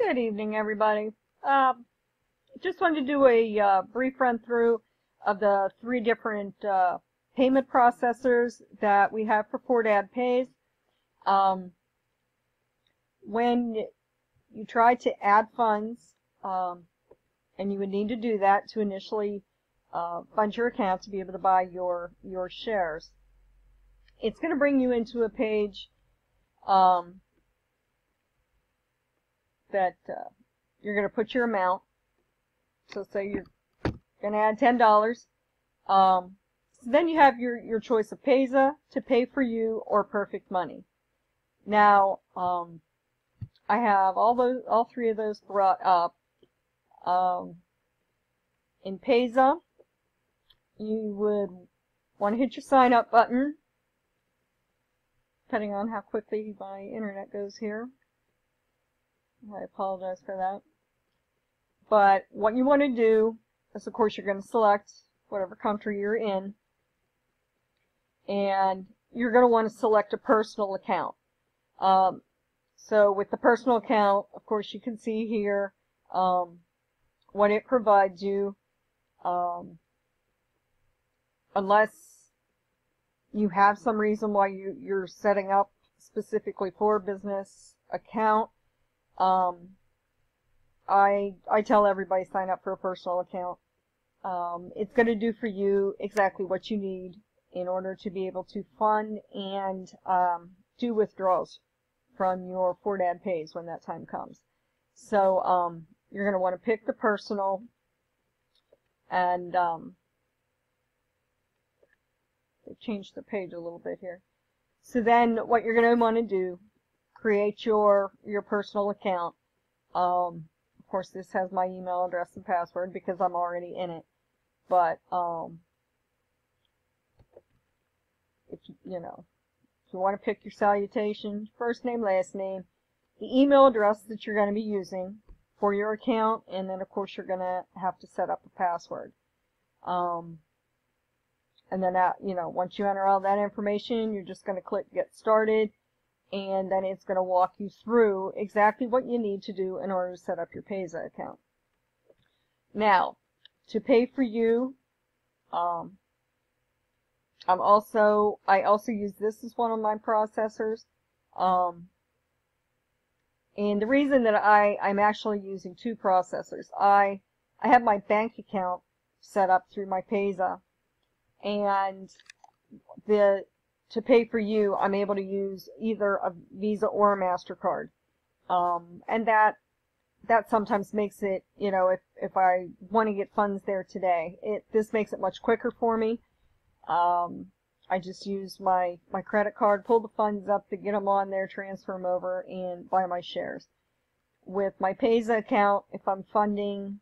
Good evening, everybody. Just wanted to do a brief run through of the three different payment processors that we have for Fordad Pays. When you try to add funds, and you would need to do that to initially fund your account to be able to buy your shares, it's going to bring you into a page that you're going to put your amount. So say you're going to add $10. So then you have your choice of Payza, To Pay For You, or Perfect Money. Now, I have all three of those brought up. In Payza, you would want to hit your sign up button, depending on how quickly my internet goes here. I apologize for that. But what you want to do is, of course, you're going to select whatever country you're in, and you're going to want to select a personal account. So with the personal account, of course, you can see here what it provides you. Unless you have some reason why you're setting up specifically for a business account, I tell everybody sign up for a personal account. It's going to do for you exactly what you need in order to be able to fund and do withdrawals from your Fordad Pays when that time comes. So you're going to want to pick the personal, and they changed the page a little bit here. So then what you're going to want to do, create your personal account. Of course, this has my email address and password because I'm already in it. But if you want to pick your salutation, first name, last name, the email address that you're going to be using for your account, and then of course you're going to have to set up a password. And then once you enter all that information, you're just going to click Get Started, and then it's going to walk you through exactly what you need to do in order to set up your Payza account. Now, To Pay For You, I also use this as one of my processors. And the reason that I'm actually using two processors, I have my bank account set up through my Payza, and To Pay For You, I'm able to use either a Visa or a MasterCard. And that sometimes makes it, if I want to get funds there today, this makes it much quicker for me. I just use my credit card, pull the funds up to get them on there, transfer them over, and buy my shares. With my Payza account, if I'm funding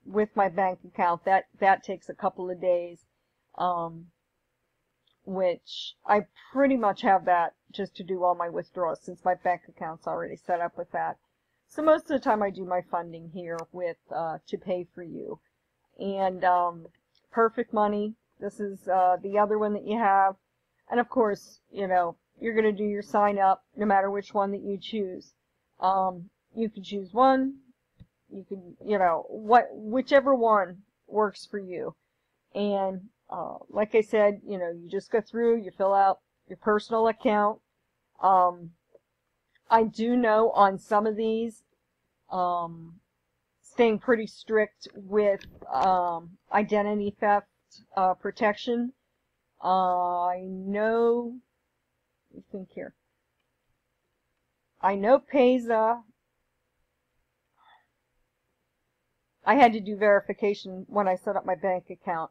with my bank account, that takes a couple of days. Which I pretty much have that just to do all my withdrawals since my bank account's already set up with that. So most of the time I do my funding here with To Pay For You. And Perfect Money, this is the other one that you have. And of course, you're going to do your sign up no matter which one that you choose. You can choose one. You can, whichever one works for you. And like I said, you just go through, you fill out your personal account. I do know on some of these, staying pretty strict with identity theft protection. I know, let me think here. I know Payza, I had to do verification when I set up my bank account.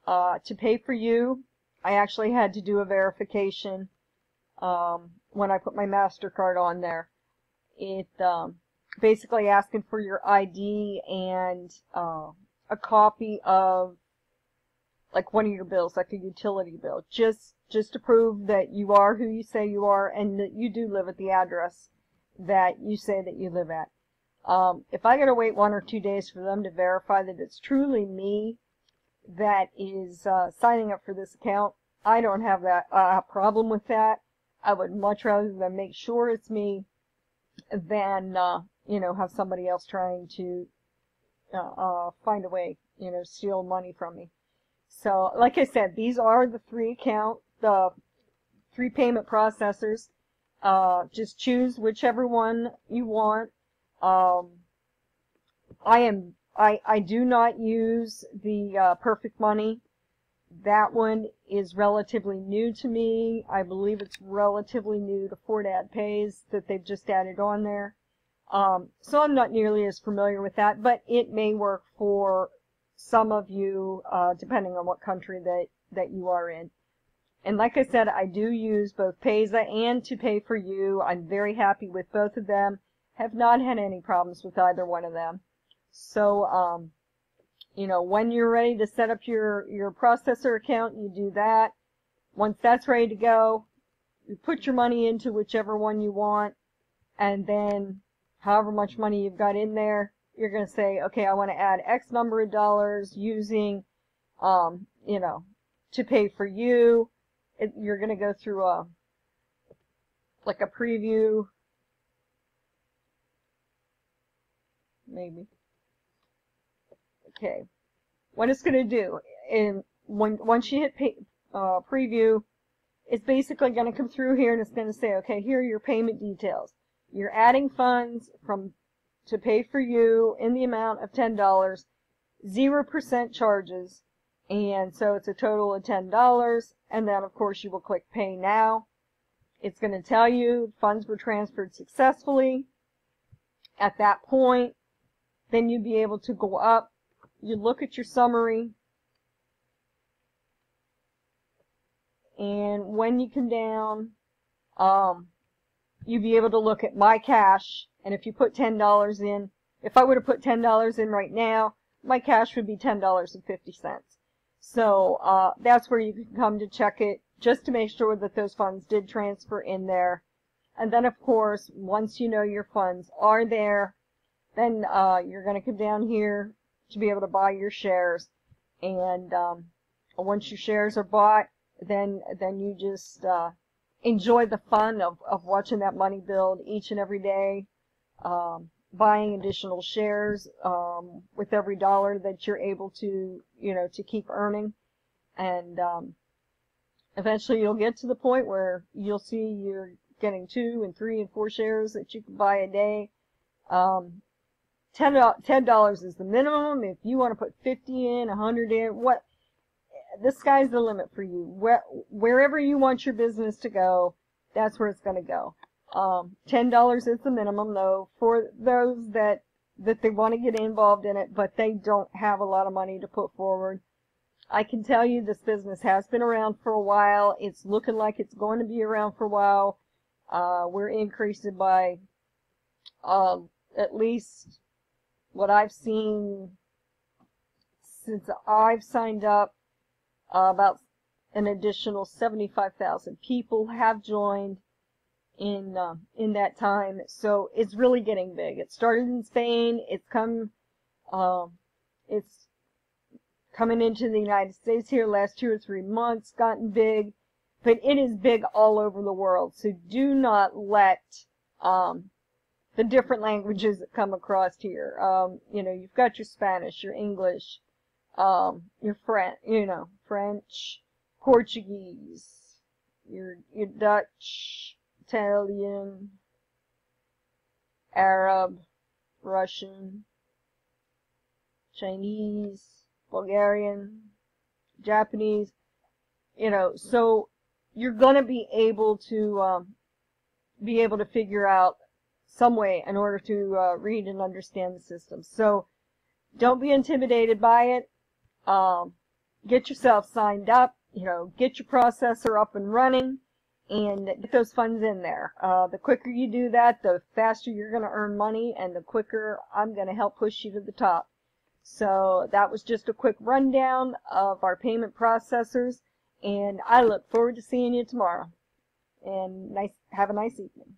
To Pay For You, I actually had to do a verification when I put my MasterCard on there. It basically asking for your ID and a copy of like one of your bills, like a utility bill, just to prove that you are who you say you are and that you do live at the address that you say that you live at. If I gotta wait 1 or 2 days for them to verify that it's truly me that is signing up for this account, I don't have that problem with that. I would much rather them make sure it's me than you know, have somebody else trying to find a way, you know, steal money from me. So, like I said, these are the the three payment processors. Just choose whichever one you want. I do not use the Perfect Money. That one is relatively new to me. I believe it's relatively new to Fordad Pays that they've just added on there. So I'm not nearly as familiar with that, but it may work for some of you, depending on what country that you are in. And like I said, I do use both Payza and To Pay For You. I'm very happy with both of them. Have not had any problems with either one of them. So, you know, when you're ready to set up your processor account, you do that. Once that's ready to go, you put your money into whichever one you want, and then however much money you've got in there, you're going to say, okay, I want to add X number of dollars using, you know, To Pay For You. You're going to go through like a preview, maybe. Okay, what it's going to do, once you hit preview, it's basically going to come through here and it's going to say, okay, here are your payment details. You're adding funds from To Pay For You in the amount of $10, 0% charges, and so it's a total of $10, and then of course you will click Pay Now. It's going to tell you funds were transferred successfully. At that point, then you'd be able to go up. You look at your summary, and when you come down, you'd be able to look at My Cash, and if you put $10 in, if I would have put $10 in right now, my cash would be $10.50. So that's where you can come to check it, just to make sure that those funds did transfer in there. And then, of course, once you know your funds are there, then you're going to come down here to be able to buy your shares. And once your shares are bought, then you just enjoy the fun of watching that money build each and every day, buying additional shares with every dollar that you're able to, you know, to keep earning. And eventually you'll get to the point where you'll see you're getting 2 and 3 and 4 shares that you can buy a day. $10 is the minimum. If you want to put 50 in, 100 in, the sky's the limit for you. Wherever you want your business to go, that's where it's going to go. $10 is the minimum, though, for those that they want to get involved in it, but they don't have a lot of money to put forward. I can tell you this business has been around for a while. It's looking like it's going to be around for a while. We're increasing by at least what I've seen since I've signed up. About an additional 75,000 people have joined in that time. So it's really getting big. It started in Spain. It's coming into the United States here last 2 or 3 months, gotten big, but it is big all over the world. So do not let the different languages that come across here. You know, you've got your Spanish, your English, your French, Portuguese, your Dutch, Italian, Arab, Russian, Chinese, Bulgarian, Japanese, you know, so you're going to be able to figure out some way in order to read and understand the system. So don't be intimidated by it. Get yourself signed up, you know, get your processor up and running, and get those funds in there. The quicker you do that, the faster you're going to earn money, and the quicker I'm going to help push you to the top. So that was just a quick rundown of our payment processors, and I look forward to seeing you tomorrow. And have a nice evening.